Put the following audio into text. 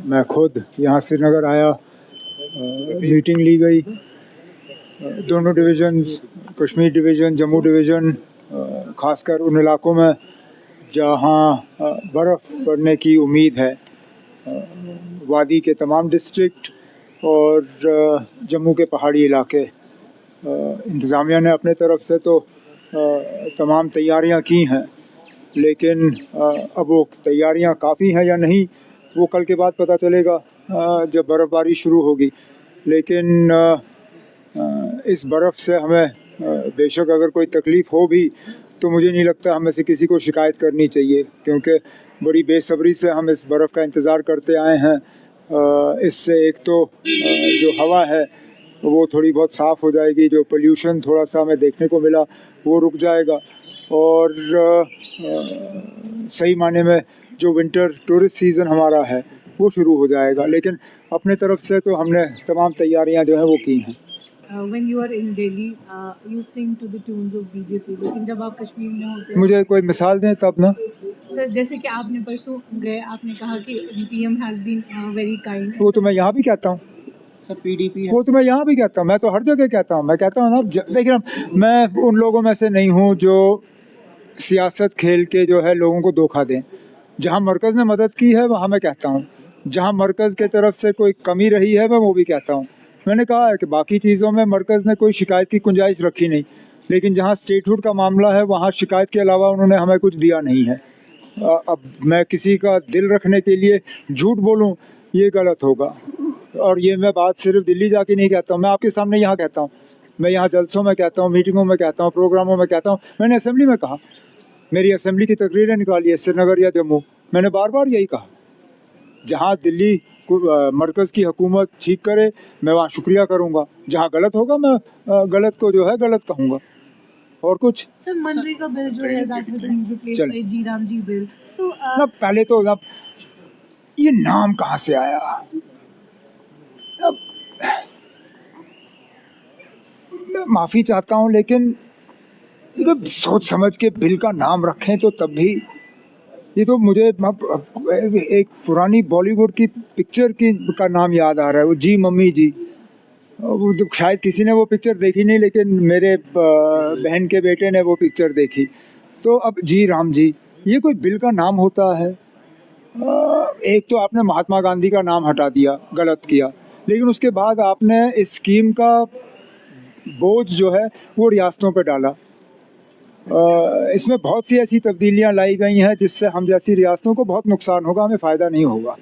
मैं खुद यहाँ श्रीनगर आया, मीटिंग ली गई। दोनों divisions, Kashmir division, Jammu division, ख़ासकर उन इलाकों में जहाँ बर्फ़ पड़ने की उम्मीद है, वादी के तमाम डिस्ट्रिक्ट और जम्मू के पहाड़ी इलाके। इंतज़ामिया ने अपने तरफ से तो तमाम तैयारियां की हैं, लेकिन अब वो तैयारियां काफ़ी हैं या नहीं वो कल के बाद पता चलेगा जब बर्फ़बारी शुरू होगी। लेकिन इस बर्फ़ से हमें बेशक अगर कोई तकलीफ़ हो भी तो मुझे नहीं लगता हमें से किसी को शिकायत करनी चाहिए, क्योंकि बड़ी बेसब्री से हम इस बर्फ़ का इंतज़ार करते आए हैं। इससे एक तो जो हवा है वो थोड़ी बहुत साफ़ हो जाएगी, जो पोल्यूशन थोड़ा सा हमें देखने को मिला वो रुक जाएगा, और सही माने में जो विंटर टूरिस्ट सीज़न हमारा है वो शुरू हो जाएगा। लेकिन अपने तरफ से तो हमने तमाम तैयारियां जो हैं वो की हैं। When you are in Delhi, you sing to the tunes of BJP, लेकिन जब आप कश्मीर में होते हैं, मुझे कोई मिसाल दें तब ना। सर जैसे कि आपने परसों गए, आपने कहा कि PM has been very kind। वो तो मैं यहाँ भी कहता हूँ सर PDP है। वो तो मैं यहाँ भी कहता हूँ, मैं तो हर जगह कहता हूँ। मैं कहता हूँ ना, देखिए मैं उन लोगों में से नहीं हूँ जो सियासत खेल के जो है लोगों को धोखा दें। जहाँ मरकज़ ने मदद की है वहाँ मैं कहता हूँ, जहाँ मरकज़ के तरफ से कोई कमी रही है मैं वो भी कहता हूँ। मैंने कहा है कि बाकी चीज़ों में मरकज़ ने कोई शिकायत की गुंजाइश रखी नहीं, लेकिन जहाँ स्टेटहुड का मामला है वहाँ शिकायत के अलावा उन्होंने हमें कुछ दिया नहीं है। अब मैं किसी का दिल रखने के लिए झूठ बोलूँ ये गलत होगा, और ये मैं बात सिर्फ दिल्ली जाके नहीं कहता हूँ, मैं आपके सामने यहाँ कहता हूँ। मैं यहाँ जलसों में कहता हूँ, मीटिंगों में कहता हूँ, प्रोग्रामों में कहता हूँ। मैंने असेंबली में कहा, मेरी असेंबली की तकरीरें निकाली है श्रीनगर या जम्मू, मैंने बार बार यही कहा। जहाँ दिल्ली मरकज़ की हुकूमत ठीक करे मैं वहाँ शुक्रिया करूँगा, जहाँ गलत होगा मैं गलत को जो है गलत कहूँगा। और कुछ सर मनरेगा बिल जो है that has been replaced by G RAM G bill, तो ना पहले तो अब ये नाम कहाँ से आया? अब मैं माफ़ी चाहता हूँ, लेकिन सोच समझ के बिल का नाम रखें तो तब भी। ये तो मुझे एक पुरानी बॉलीवुड की पिक्चर का नाम याद आ रहा है, वो जी मम्मी जी। वो तो शायद किसी ने वो पिक्चर देखी नहीं, लेकिन मेरे बहन के बेटे ने वो पिक्चर देखी। तो अब जी राम जी ये कोई बिल का नाम होता है? एक तो आपने महात्मा गांधी का नाम हटा दिया, गलत किया, लेकिन उसके बाद आपने इस स्कीम का बोझ जो है वो रियासतों पर डाला। इसमें बहुत सी ऐसी तब्दीलियां लाई गई हैं जिससे हम जैसी रियासतों को बहुत नुकसान होगा, हमें फ़ायदा नहीं होगा।